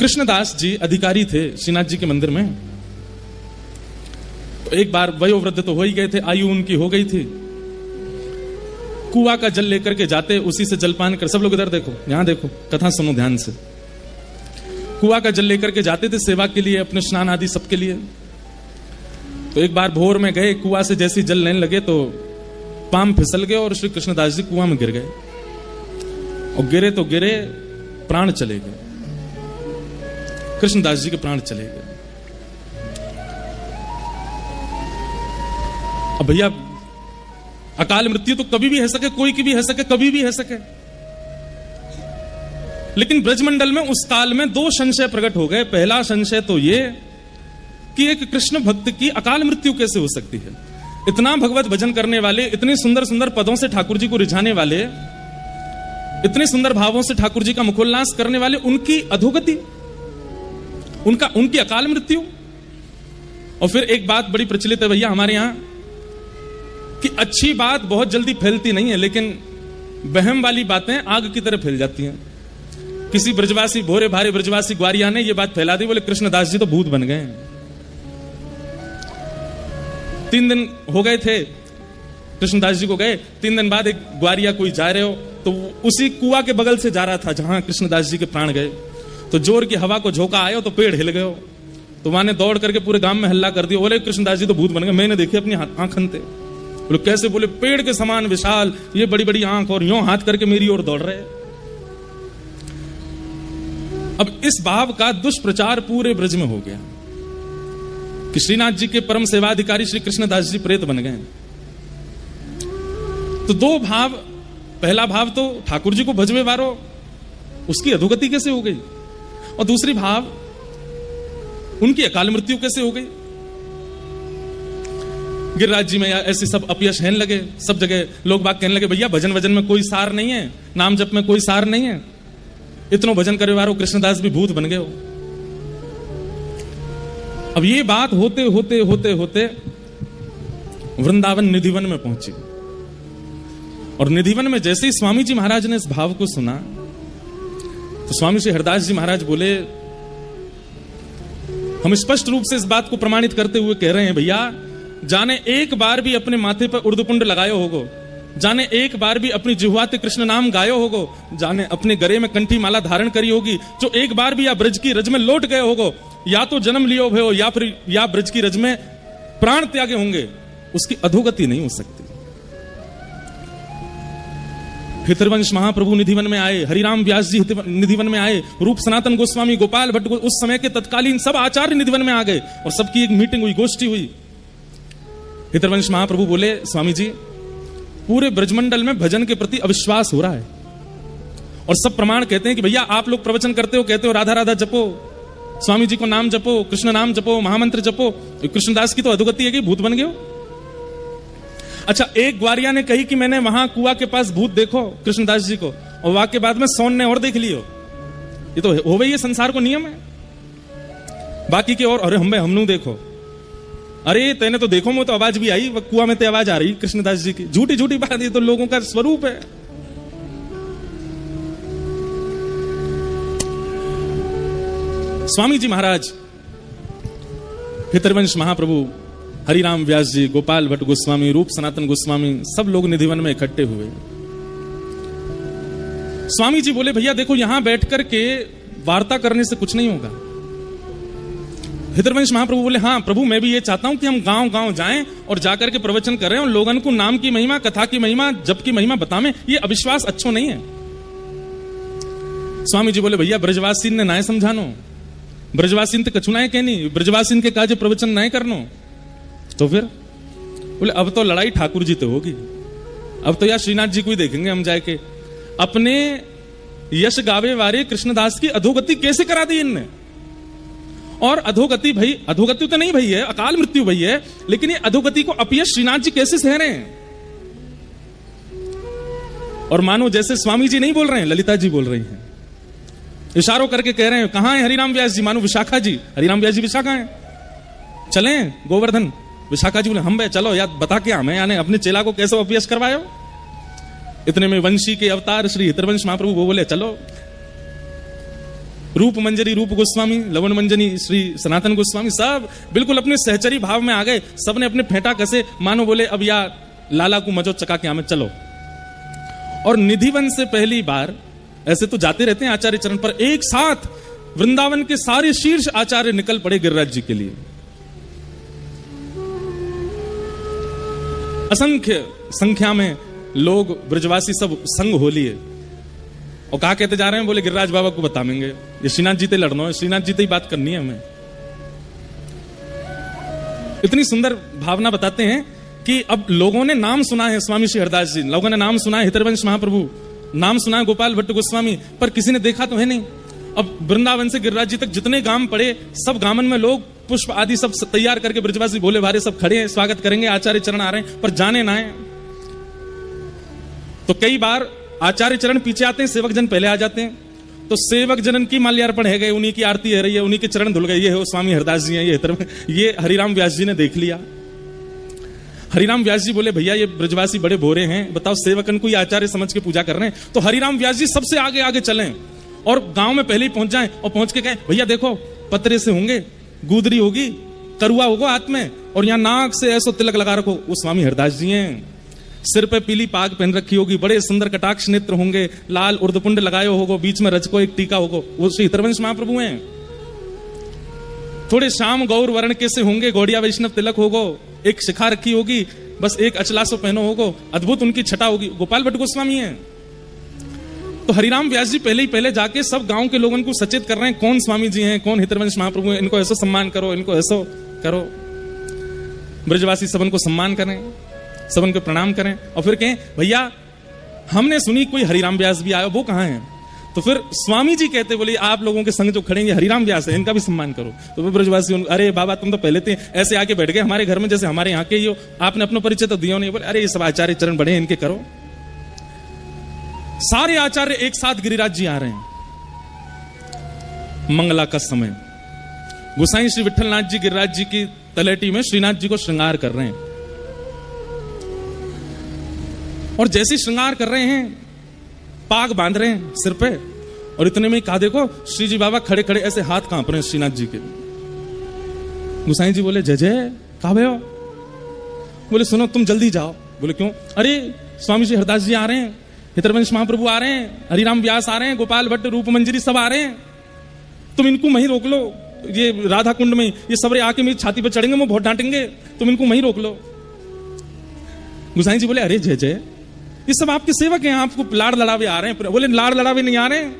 कृष्णदास जी अधिकारी थे श्रीनाथ जी के मंदिर में। तो एक बार वयोवृद्ध तो हो ही गए थे, आयु उनकी हो गई थी। कुआं का जल लेकर के जाते, उसी से जलपान कर, सब लोग इधर देखो, यहां देखो, कथा सुनो ध्यान से। कुआं का जल लेकर के जाते थे सेवा के लिए, अपने स्नान आदि सबके लिए। तो एक बार भोर में गए, कुआं से जैसे जल लेने लगे तो पांव फिसल गए और श्री कृष्णदास जी कुआं में गिर गए। और गिरे तो गिरे, प्राण चले गए, कृष्णदास जी के प्राण चले गए। अब भैया अकाल मृत्यु तो कभी भी है सके, कोई की भी है सके, कभी भी है सके। लेकिन ब्रजमंडल में उस काल में दो संशय प्रकट हो गए। पहला संशय तो ये कि एक कृष्ण भक्त की अकाल मृत्यु कैसे हो सकती है। इतना भगवत भजन करने वाले, इतने सुंदर सुंदर पदों से ठाकुर जी को रिझाने वाले, इतने सुंदर भावों से ठाकुर जी का मुखोल्लास करने वाले, उनकी अधोगति, उनकी अकाल मृत्यु। और फिर एक बात बड़ी प्रचलित है भैया हमारे यहां कि अच्छी बात बहुत जल्दी फैलती नहीं है, लेकिन वहम वाली बातें आग की तरह फैल जाती हैं। किसी ब्रजवासी, भोरे भारे ब्रजवासी ग्वारिया ने यह बात फैला दी, बोले कृष्णदास जी तो भूत बन गए। 3 दिन हो गए थे कृष्णदास जी को गए, 3 दिन बाद एक ग्वारिया कोई जा रहे हो, तो उसी कुआं के बगल से जा रहा था जहां कृष्णदास जी के प्राण गए। तो जोर की हवा को झोंका आयो तो पेड़ हिल गए। तो वहां ने दौड़ करके पूरे गांव में हल्ला कर दिया, बोले कृष्णदास जी तो भूत बन गए, मैंने देखे अपनी आंखन थे। बोले कैसे? बोले पेड़ के समान विशाल, ये बड़ी बड़ी आंख, और यूं हाथ करके मेरी ओर दौड़ रहे। अब इस भाव का दुष्प्रचार पूरे ब्रज में हो गया कि श्रीनाथ जी के परम सेवाधिकारी श्री कृष्णदास जी प्रेत बन गए। तो दो भाव, पहला भाव तो ठाकुर जी को भजवे वारो, उसकी अधोगति कैसे हो गई, और दूसरी भाव उनकी अकाल मृत्यु कैसे हो गई। गिरिराज जी में ऐसे सब अपयश कहने लगे, सब जगह लोग बात कहने लगे भैया भजन वजन में कोई सार नहीं है, नाम जप में कोई सार नहीं है, इतनो भजन करे वारो कृष्णदास भी भूत बन गए हो। अब ये बात होते होते होते होते वृंदावन निधिवन में पहुंची। और निधिवन में जैसे ही स्वामी जी महाराज ने इस भाव को सुना तो स्वामी श्री हरदास जी महाराज बोले, हम स्पष्ट रूप से इस बात को प्रमाणित करते हुए कह रहे हैं भैया, जाने एक बार भी अपने माथे पर उर्दपुंड लगायो होगो, जाने एक बार भी अपनी जिह्वाते कृष्ण नाम गायो होगो, जाने अपने गले में कंठी माला धारण करी होगी, जो एक बार भी या ब्रज की रज में लौट गए होगो, या तो जन्म लियो भयो या फिर या ब्रज की रज में प्राण त्यागे होंगे, उसकी अधोगति नहीं हो सकती। हितरवंश महाप्रभु निधिवन में आए, हरिराम व्यास जी निधिवन में आए, रूप सनातन गोस्वामी, गोपाल भट्ट, उस समय के तत्कालीन सब आचार्य निधिवन में आ गए और सबकी एक मीटिंग हुई, गोष्ठी हुई। हितरवंश महाप्रभु बोले, स्वामी जी पूरे ब्रजमंडल में भजन के प्रति अविश्वास हो रहा है, और सब प्रमाण कहते हैं कि भैया आप लोग प्रवचन करते हो, कहते हो राधा राधा जपो, स्वामी जी को नाम जपो, कृष्ण नाम जपो, महामंत्र जपो, कृष्णदास की तो अधोगति है कि भूत बन गए हो। अच्छा, एक ग्वारिया ने कही कि मैंने वहां कुआं के पास भूत देखो कृष्णदास जी को, और वाक्य बाद में सोन ने और देख लियो। ये तो हो गई, ये संसार को नियम है। बाकी के और अरे हमनू देखो, अरे तेने तो देखो, मैं तो आवाज भी आई, कुआं में तो आवाज आ रही कृष्णदास जी की। झूठी झूठी बात, ये तो लोगों का स्वरूप है। स्वामी जी महाराज, हितरवंश महाप्रभु, हरिराम व्यास जी, गोपाल भट्ट गोस्वामी, रूप सनातन गोस्वामी, सब लोग निधिवन में इकट्ठे हुए। स्वामी जी बोले, भैया देखो यहां बैठ करके वार्ता करने से कुछ नहीं होगा। हितरवंश महाप्रभु बोले, हाँ प्रभु, मैं भी ये चाहता हूं कि हम गांव गांव जाएं और जाकर के प्रवचन करें और लोगों को नाम की महिमा, कथा की महिमा, जप की महिमा बतावें। ये अविश्वास अच्छो नहीं है। स्वामी जी बोले, भैया ब्रजवासीन ने नाय समझानो, ब्रजवासीन तो कछु नाय कहनी, ब्रजवासीन के काज प्रवचन नाय करनो। तो फिर बोले, अब तो लड़ाई ठाकुर जी तो होगी, अब तो यार श्रीनाथ जी को ही देखेंगे हम जाके। अपने यश गावे वाले कृष्णदास की अधोगति कैसे करा दी इनने। और अधोगति भाई, अधोगति तो नहीं भई है, अकाल मृत्यु भई है, लेकिन ये अधोगति को अपयश श्रीनाथ जी कैसे सह रहे हैं। और मानो जैसे स्वामी जी नहीं बोल रहे हैं, ललिता जी बोल रही हैं, इशारों करके कह रहे हैं, कहां है हरिराम व्यास जी, मानो विशाखा जी, हरिराम व्यास जी विशाखा है, चलें गोवर्धन। विशाखा जी बोले, हम भाई चलो यार, बता के हमें यानी अपने चेला को कैसे अपयश करवायो। इतने में वंशी के अवतार श्री हितरवंश महाप्रभु वो बोले, चलो। रूप मंजरी रूप गोस्वामी, लवण मंजनी श्री सनातन गोस्वामी, सब बिल्कुल अपने सहचरी भाव में आ गए। सबने अपने फेंटा कसे, मानो बोले अब या लाला को मजो चका के हमें चलो। और निधिवन से पहली बार, ऐसे तो जाते रहते हैं आचार्य चरण पर, एक साथ वृंदावन के सारे शीर्ष आचार्य निकल पड़े गिरिराज जी के लिए। असंख्य संख्या में लोग ब्रजवासी सब संग हो लिए। और कहा कहते जा रहे हैं, बोले गिरिराज बाबा को बताएंगे, ये श्रीनाथ जी ते लड़ना है, श्रीनाथ जी ते ही बात करनी है हमें। इतनी सुंदर भावना बताते हैं कि अब लोगों ने नाम सुना है स्वामी श्री हरदास जी, लोगों ने नाम सुना है हितरवंश महाप्रभु, नाम सुना है गोपाल भट्ट गोस्वामी, पर किसी ने देखा तो है नहीं। अब वृंदावन से गिरिराज जी तक जितने गांव पड़े, सब गांवन में लोग पुष्प आदि सब तैयार करके ब्रजवासी भोले भारे सब खड़े हैं, स्वागत करेंगे, आचार्य चरण आ रहे हैं, पर जाने ना है। तो कई बार आचार्य चरण पीछे आते हैं, सेवक जन पहले आ जाते हैं। तो सेवक जनन की माल्यार्पण है गए, उन्हीं की आरती है रही है, उन्हीं के चरण धुल गए, ये हो स्वामी हरदास जी हैं, ये हरिराम व्यास जी ने देख लिया। हरिराम व्यास जी बोले, भैया ये ब्रजवासी बड़े भोरे हैं, बताओ सेवकन को ये आचार्य समझ के पूजा कर रहे हैं। तो हरिराम व्यास जी सबसे आगे आगे चलें और गांव में पहले ही पहुंच जाएं और पहुंच के कहें, भैया देखो पतरे से होंगे, गुदरी होगी, करुआ होगा हाथ में, और यहाँ नाक से ऐसो तिलक लगा रखो, वो स्वामी हरदास जी हैं। सिर पे पीली पाग पहन रखी होगी, बड़े सुंदर कटाक्ष नेत्र होंगे, लाल उर्दपुंड लगाए होगो, बीच में रज को एक टीका होगो, वो श्री हितरवंश महाप्रभु हैं। थोड़े श्याम गौर वर्ण के से होंगे, गौड़िया वैष्णव तिलक होगो, एक शिखा रखी होगी, बस एक अचलासो पहनो होगो, अद्भुत उनकी छटा होगी, गोपाल भट्ट गोस्वामी हैं। तो हरिराम व्यास जी पहले ही पहले जाके सब गांव के लोगों को सचेत कर रहे हैं, कौन स्वामी जी हैं, कौन हितरवंश महाप्रभु हैं, इनको ऐसा सम्मान करो, इनको ऐसा करो। ब्रजवासी सबन को सम्मान करें, सबन को प्रणाम करें, और फिर कहें, भैया हमने सुनी कोई हरिराम व्यास भी आया, वो कहाँ है? तो फिर स्वामी जी कहते, बोले आप लोगों के संग जो खड़ेंगे हरिराम व्यास है, इनका भी सम्मान करो। तो फिर ब्रजवासी, अरे बाबा तुम तो पहले थे ऐसे आके बैठ गए हमारे घर में, जैसे हमारे यहाँ के ही हो, आपने अपना परिचय तो दिया नहीं। बोले अरे ये सब आचार्य चरण बड़े हैं, इनके करो। सारे आचार्य एक साथ गिरिराज जी आ रहे हैं। मंगला का समय, गोसाई श्री विठलनाथ जी गिरिराज जी की तलेटी में श्रीनाथ जी को श्रृंगार कर रहे हैं। और जैसे श्रृंगार कर रहे हैं, पाग बांध रहे हैं सिर पे, और इतने में कहा देखो श्री जी बाबा खड़े खड़े ऐसे हाथ कांप रहे हैं श्रीनाथ जी के। गोसाई जी बोले, जय जय, कहा भैया? बोले सुनो तुम जल्दी जाओ। बोले क्यों? अरे स्वामी श्री हरदास जी आ रहे हैं, हितरवंश महाप्रभु आ रहे हैं, हरिराम व्यास आ रहे हैं, गोपाल भट्ट रूप मंजरी सब आ रहे हैं, तुम इनको वहीं रोक लो। ये राधा कुंड में ये सबरे आके मेरी छाती पर चढ़ेंगे, वो बहुत डांटेंगे, तुम इनको वहीं रोक लो। गोसाई जी बोले, अरे जय जय, ये सब आपके सेवक हैं, आपको लाड़ लड़ावे आ रहे हैं। बोले लाड़ लड़ावे नहीं आ रहे हैं,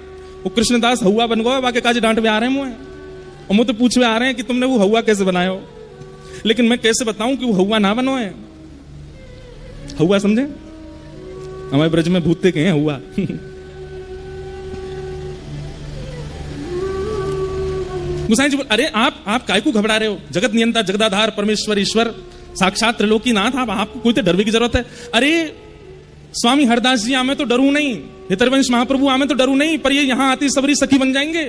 वो कृष्णदास हवा बन गए, बाकी काज डांट में आ रहे हैं मुझे, और मुझे पूछवे आ रहे हैं कि तुमने वो हवा कैसे बनाया हो। लेकिन मैं कैसे बताऊं कि वो हवा ना बनो है। हवा समझे? हमारे ब्रज में भूते के हैं हुआ। गोसाई जी बोले, अरे आप काय को घबरा रहे हो? जगत नियंता जगदाधार परमेश्वर ईश्वर साक्षात त्रिलोकीनाथ, आपको कोई तो डरने की जरूरत है। अरे स्वामी हरदास जी आमे तो डरू नहीं, हितरवंश महाप्रभु आमे तो डरू नहीं, पर ये यहाँ आती सबरी सखी बन जाएंगे,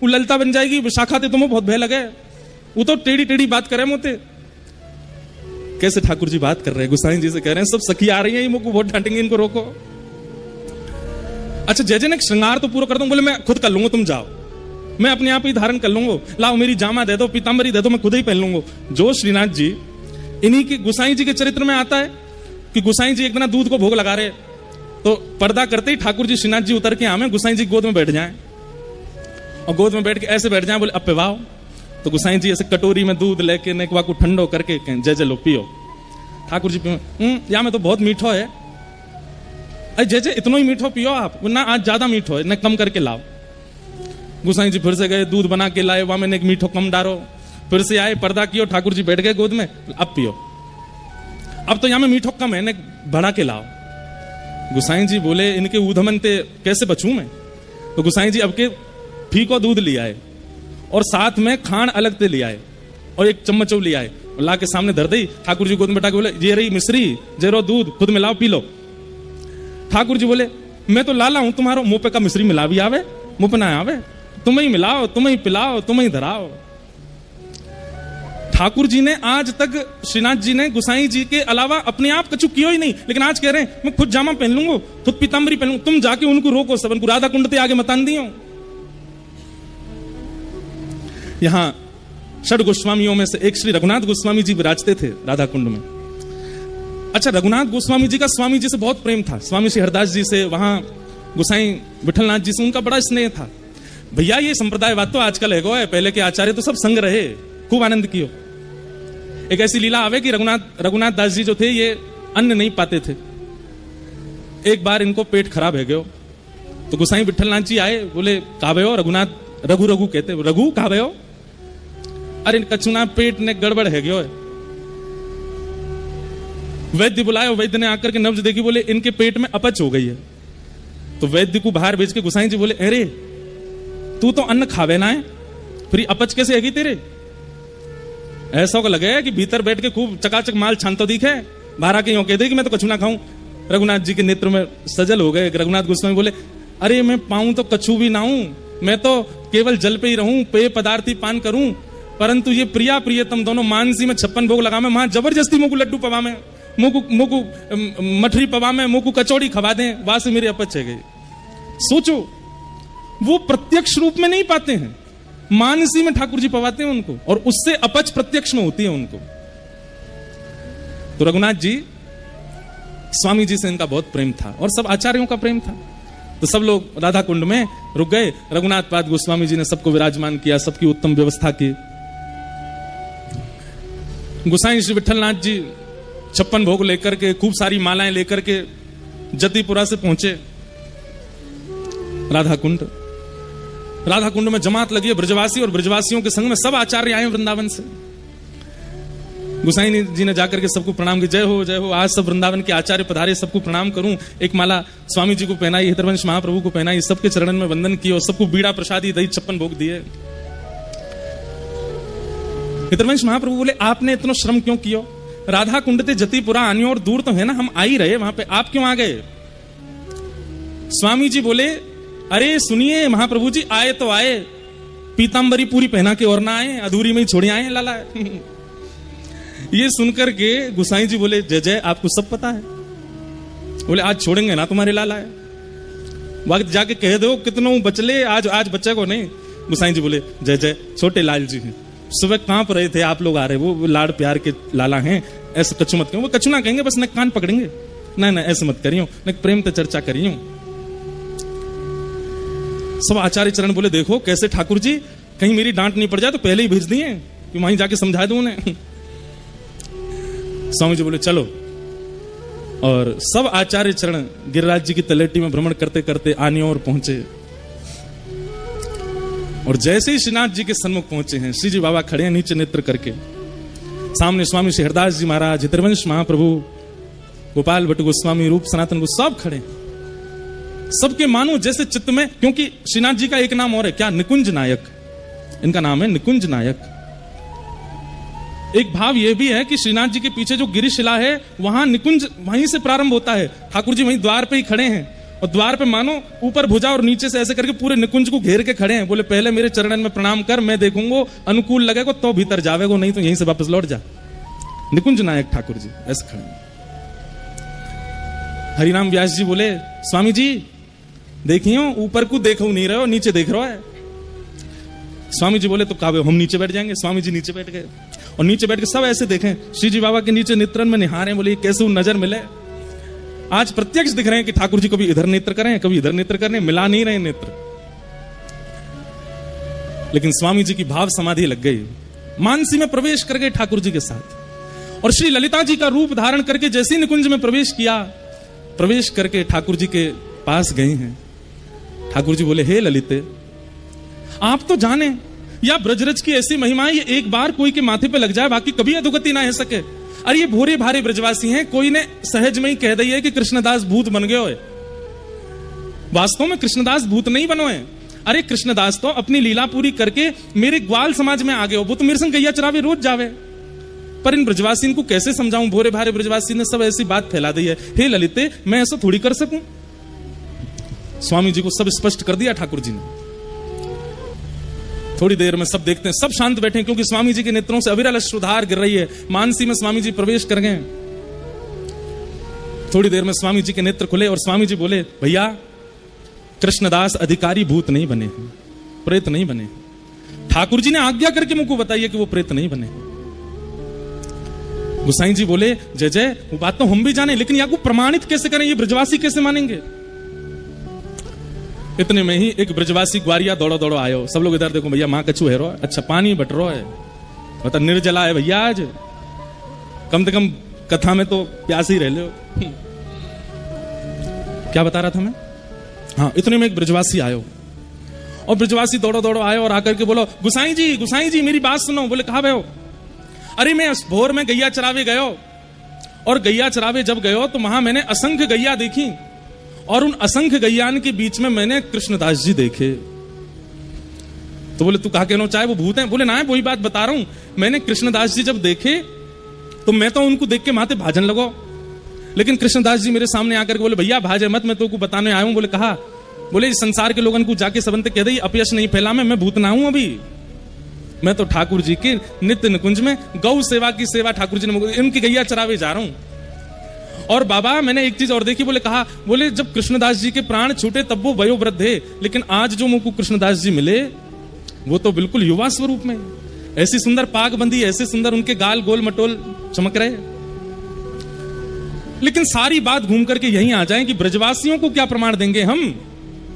वो ललता बन जाएगी, विशाखा थे तुम्हें बहुत भय लगे, वो तो टेढ़ी टेढ़ी बात करे मोते। कैसे ठाकुर जी बात कर रहे हैं? गोसाई जी से कह रहे हैं सब सखी आ रही है, इनको बहुत डांटेंगे, इनको रोको। अच्छा जय जय ने श्रृंगार तो पूरा कर दूं। बोले मैं खुद कर लूंगा, तुम जाओ, मैं अपने आप ही धारण कर लूंगा, लाओ मेरी जामा दे दो, पीतांबरी दे दो, मैं खुद ही पहन लूंगा। जो श्रीनाथ जी, इन्हीं के गोसाई जी के चरित्र में आता है कि गोसाई जी एक दिन दूध को भोग लगा रहे, तो पर्दा करते ही ठाकुर जी श्रीनाथ जी उतर के आवे, गोसाई जी गोद में बैठ जाएं, और गोद में बैठ के ऐसे बैठ जाएं, बोले अब पिवाओ। तो गोसाई जी ऐसे कटोरी में दूध लेके नेकवा को ठंडो करके जय जय लो पियो। ठाकुर जी पियो, या में तो बहुत मीठो है। अरे जय जय इतना ही मीठो पियो आप, ना आज ज्यादा मीठो है, ना कम करके लाओ। गोसाई जी फिर से गए, दूध बना के लाए, वहां में एक मीठो कम डारो, फिर से आए, पर्दा कियो, ठाकुर जी बैठ गए गोद में, अब पियो। अब तो यहाँ में मीठो कम है, ने बढ़ा के लाओ। गोसाई जी बोले इनके ऊधमन ते कैसे बचूं मैं? तो गोसाई जी अब के फीको दूध ले आए, और साथ में खान अलग से ले आए, और एक चम्मच ले आए, और ला के सामने धर दी। ठाकुर जी गोद में बैठा के बोले, ये रही मिश्री, जे रो दूध, खुद मिलाओ पी लो। ठाकुर जी बोले, मैं तो लाला हूं, तुम्हारो मुंह पे का मिश्री मिला भी आवे, मुंह पे ना आवे, तुम ही मिलाओ, तुम ही पिलाओ, तुम ही धराओ। ठाकुर जी ने आज तक, श्रीनाथ जी ने गोसाई जी के अलावा अपने आप कछु किया ही नहीं, लेकिन आज कह रहे हैं मैं खुद जामा पहन लूंगा, खुद पीतांबरी पहन लूंगा, तुम जाके उनको रोको, सबन को राधा कुंड ते आगे मतान दियो। यहां षड गोस्वामियों में से एक श्री रघुनाथ गोस्वामी जी विराजते थे राधा कुंड में। अच्छा, रघुनाथ गोस्वामी जी का स्वामी जी से बहुत प्रेम था, स्वामी श्री हरदास जी से, वहां गोसाई विठलनाथ जी से उनका बड़ा स्नेह था। भैया ये संप्रदायवाद तो आजकल है, पहले के आचार्य तो सब संग रहे, खूब आनंद कियो। एक ऐसी लीला आवे कि रघुनाथ दास जी जो थे ये अन्न नहीं पाते थे। एक बार इनको पेट खराब है गयो, तो गोसाई विठलनाथ जी आए, बोले कावे हो रघुनाथ, रघु कहते, रघु कावे हो, अरे कछुना पेट ने गड़बड़ है गयो। वैद्य बुलाया, वैद्य ने आकर के नब्ज देखी, बोले इनके पेट में अपच हो गई है। तो वैद्य को बाहर भेज के गोसाई जी बोले, अरे तू तो अन्न खावे ना है, फिर अपच कैसे हैगी तेरे? ऐसा को लगे कि भीतर बैठ के खूब चकाचक माल छान तो दिखे, बाहर आके यूं कह दे कि मैं तो कछु ना खाऊं। रघुनाथ जी के नेत्र में सजल हो गए। रघुनाथ गोस्वामी बोले, अरे मैं पाऊं तो कछु भी ना हूं, मैं तो केवल जल पे ही रहूं, पेय पदार्थी पान करूं, परंतु ये प्रिया प्रियतम दोनों मानसी में 56 भोग लगा में, वहां जबरदस्ती मुंह को लड्डू पवा में, मुंह को मठरी पवा में, मुंह को कचौड़ी खवा दें, वहां से मेरे अपच है गई। सोचो, वो प्रत्यक्ष रूप में नहीं पाते हैं, मानसी में ठाकुर जी पवाते हैं उनको, और उससे अपच प्रत्यक्ष में होती है उनको। तो रघुनाथ जी, स्वामी जी से इनका बहुत प्रेम था और सब आचार्यों का प्रेम था। तो सब लोग राधा कुंड में रुक गए। रघुनाथ पाद गोस्वामी जी ने सबको विराजमान किया, सबकी उत्तम व्यवस्था की। गोसाई श्री विठलनाथ जी 56 भोग लेकर के, खूब सारी मालाएं लेकर के जतिपुरा से पहुंचे राधा कुंड। राधा कुंड में जमात लगी है, ब्रजवासी और ब्रजवासियों के संग में सब आचार्य आए वृंदावन से। गोसाई जी ने जाकर के सबको प्रणाम की, जय हो जय हो, आज सब वृंदावन के आचार्य पधारे, सबको प्रणाम करूं। एक माला स्वामी जी को पहनाई, हितरवंश महाप्रभु को पहनाई, सबके चरणन में वंदन किया और सबको बीड़ा प्रसादी दही 56 भोग दिए। हितरवंश महाप्रभु बोले, आपने इतना श्रम क्यों किया? राधा कुंड ते जतिपुरा आनी और दूर तो है ना, हम आ ही रहे वहां पे, आप क्यों आ गए? स्वामी जी बोले, अरे सुनिए महाप्रभु जी, आए तो आए, पीतांबरी पूरी पहना के और ना आए, अधूरी में ही छोड़े आए लाला। ये सुनकर के गोसाई जी बोले, जय जय, आपको सब पता है। बोले, आज छोड़ेंगे ना तुम्हारे लाला है, वक्त जाके कह दो कितनों बचले, आज बच्चे को नहीं। गोसाई जी बोले, जय जय, छोटे लाल जी हैं, सुबह कांप रहे थे, आप लोग आ रहे, वो लाड़ प्यार के लाला हैं, ऐसे कछु मत करो। वो कछु ना कहेंगे, बस न कान पकड़ेंगे, ना ऐसे मत करियो, न प्रेम तो चर्चा करियो। सब आचार्य चरण बोले, देखो कैसे ठाकुर जी, कहीं मेरी डांट नहीं पड़ जाए तो पहले ही भेज दिए कि वहीं जाके समझा दूं उन्हें। स्वामी जी बोले, चलो। और सब आचार्य चरण गिरिराज जी की तलेटी में भ्रमण करते करते आने और पहुंचे। और जैसे ही श्रीनाथ जी के सन्मुख पहुंचे हैं, श्री जी बाबा खड़े हैं नीचे नेत्र करके, सामने स्वामी श्री हरदास जी महाराज, हितरवंश महाप्रभु, गोपाल भट्ट गोस्वामी, रूप सनातन को सब खड़े। सबके मानो जैसे चित्त में, क्योंकि श्रीनाथ जी का एक नाम और है, क्या? निकुंज नायक, इनका नाम है निकुंज नायक। एक भाव यह भी है कि श्रीनाथ जी के पीछे जो गिरिशिला है, वहां निकुंज वहीं से प्रारंभ होता है। ठाकुर जी वहीं द्वार पे ही खड़े हैं, और द्वार पे मानो ऊपर भुजा और नीचे से ऐसे करके पूरे निकुंज को घेर के खड़े हैं। बोले, पहले मेरे चरणन में प्रणाम कर, मैं देखूंगा, अनुकूल लगेगा तो भीतर जावेगो, नहीं तो यहीं से वापस लौट जा। निकुंज नायक ठाकुर जी ऐसे खड़े हैं। हरिराम व्यास जी बोले, स्वामी जी देखियो, ऊपर को देखो नहीं रहे हो, नीचे देख रहे हो है। स्वामी जी बोले, तो कावे हम नीचे बैठ जाएंगे। स्वामी जी नीचे बैठ गए, और नीचे बैठ के सब ऐसे देखें, श्री जी बाबा के नीचे नेत्रन में निहारे। बोले, कैसे नजर मिले? आज प्रत्यक्ष दिख रहे हैं कि ठाकुर जी कभी इधर नेत्र करें, कभी इधर नेत्र करें, मिला नहीं रहे नेत्र। लेकिन स्वामी जी की भाव समाधि लग गई, मानसी में प्रवेश कर गए ठाकुर जी के साथ। और श्री ललिता जी का रूप धारण करके जैसे ही निकुंज में प्रवेश किया, प्रवेश करके ठाकुर जी के पास गए हैं। ठाकुर जी बोले, हे ललिते, आप तो जाने या ब्रजरज की ऐसी महिमा, ये एक बार कोई के माथे पे लग जाए, बाकी कभी अधोगति ना हो सके। अरे ये भोरे भारे ब्रजवासी हैं, कोई ने सहज में ही कह दी है कि कृष्णदास भूत बन गए हो। वास्तव में कृष्णदास भूत नहीं बनो है। अरे कृष्णदास तो अपनी लीला पूरी करके मेरे ग्वाल समाज में आ गए हो, वो तो मेरे संग गैया चरावे रोज जावे। पर इन ब्रजवासी को कैसे समझाऊं? भोरे भारे ब्रजवासी ने सब ऐसी बात फैला दी है। हे ललिते, मैं ऐसा थोड़ी कर सकूं? स्वामी जी को सब स्पष्ट कर दिया ठाकुर जी ने। थोड़ी देर में सब देखते हैं, सब शांत बैठे, क्योंकि स्वामी जी के नेत्रों से अविरल अश्रुधार गिर रही है। मानसी में स्वामी जी प्रवेश कर गए। थोड़ी देर में स्वामी जी के नेत्र खुले और स्वामी जी बोले, भैया कृष्णदास अधिकारी भूत नहीं बने हैं, प्रेत नहीं बने। ठाकुर जी ने आज्ञा करके मुझको बताइए कि वो प्रेत नहीं बने। गुसाई जी बोले जय जय, वो बात तो हम भी जाने, लेकिन या को प्रमाणित कैसे करें, ये ब्रजवासी कैसे मानेंगे। इतने में ही एक ब्रजवासी ग्वारिया दौड़ो दौड़ो आयो। सब लोग इधर देखो भैया, माँ कछु है रो, अच्छा पानी बट रो है, मतलब निर्जला है भैया, आज कम से कम कथा में तो प्यास ही रह लो। क्या बता रहा था मैं? हाँ, इतने में एक ब्रजवासी आयो, और ब्रजवासी दौड़ो दौड़ो आयो और आकर के बोलो गुसाई जी मेरी बात सुनो। बोले कहा भयो? अरे मैं भोर में गैया चरावे गयो, और गैया चरावे जब गयो तो वहां मैंने असंख्य गैया देखी, और उन असंख्य गैयान के बीच में मैंने कृष्णदास जी देखे। तो बोले तू कहा कहना चाहे वो भूत हैं? बोले ना, वही बात बता रहा हूं, मैंने कृष्णदास जी जब देखे तो मैं तो उनको देख के माथे भाजन लगो, लेकिन कृष्णदास जी मेरे सामने आकर के बोले भैया भाजे मत, मैं तो को बताने आया हूं। बोले कहा? बोले इस संसार के लोगों को जाके सबंत कह दे अपयश नहीं फैला, मैं भूत ना हूं, अभी मैं तो ठाकुर जी के नित्य निकुंज में गौ सेवा की सेवा ठाकुर जी ने इनकी गैया चरावे जा रहा हूं। और बाबा मैंने एक चीज और देखी। बोले कहा? बोले जब कृष्णदास जी के प्राण छूटे तब वो वयोवृद्ध है, लेकिन आज जो मुझको कृष्णदास जी मिले वो तो बिल्कुल युवा स्वरूप में, ऐसी सुंदर पाग बंदी, ऐसे सुंदर उनके गाल गोल मटोल चमक रहे। लेकिन सारी बात घूम करके यहीं आ जाए कि ब्रजवासियों को क्या प्रमाण देंगे हम।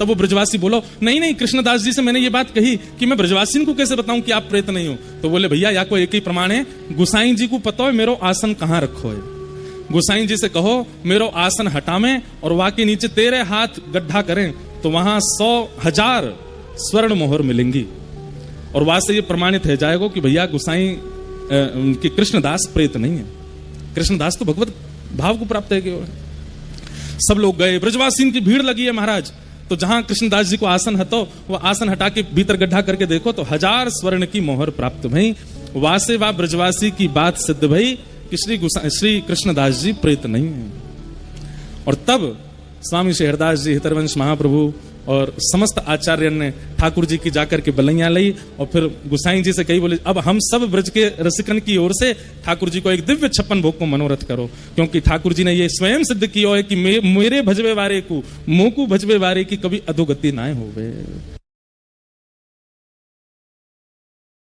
तब वो ब्रजवासी बोलो नहीं कृष्णदास जी से मैंने ये बात कही कि मैं ब्रजवासी को कैसे बताऊं कि आप प्रेत नहीं हो। तो बोले भैया या को एक ही प्रमाण है, गुसाई जी को पता है मेरो आसन कहां रखो है, गुसाई जी से कहो मेरो आसन हटावे और वहां के नीचे तेरे हाथ गड्ढा करें तो वहां 100,000 स्वर्ण मोहर मिलेंगी, और वहां से ये प्रमाणित है जाएगा कि भैया गुसाई कि कृष्णदास प्रेत नहीं है, कृष्णदास तो भगवत भाव को प्राप्त है। सब लोग गए, ब्रजवासी की भीड़ लगी है महाराज। तो जहां कृष्णदास जी को आसन हतो, वो आसन हटा के भीतर गड्ढा करके देखो तो 1000 स्वर्ण की मोहर प्राप्त भई। वासे वा ब्रजवासी की बात सिद्ध भई कि श्री कृष्णदास जी प्रेत नहीं है। और तब स्वामी शेरदास जी, हितरवंश महाप्रभु और समस्त आचार्य ने ठाकुर जी की जाकर के बलैया ली, और फिर गुसाई जी से कही बोले अब हम सब ब्रज के रसिकन की ओर से ठाकुर जी को एक दिव्य 56 भोग को मनोरथ करो, क्योंकि ठाकुर जी ने ये स्वयं सिद्ध किया है कि मेरे भजवे वारे को मोकू भजवे वारे की कभी अधोगति ना होवे।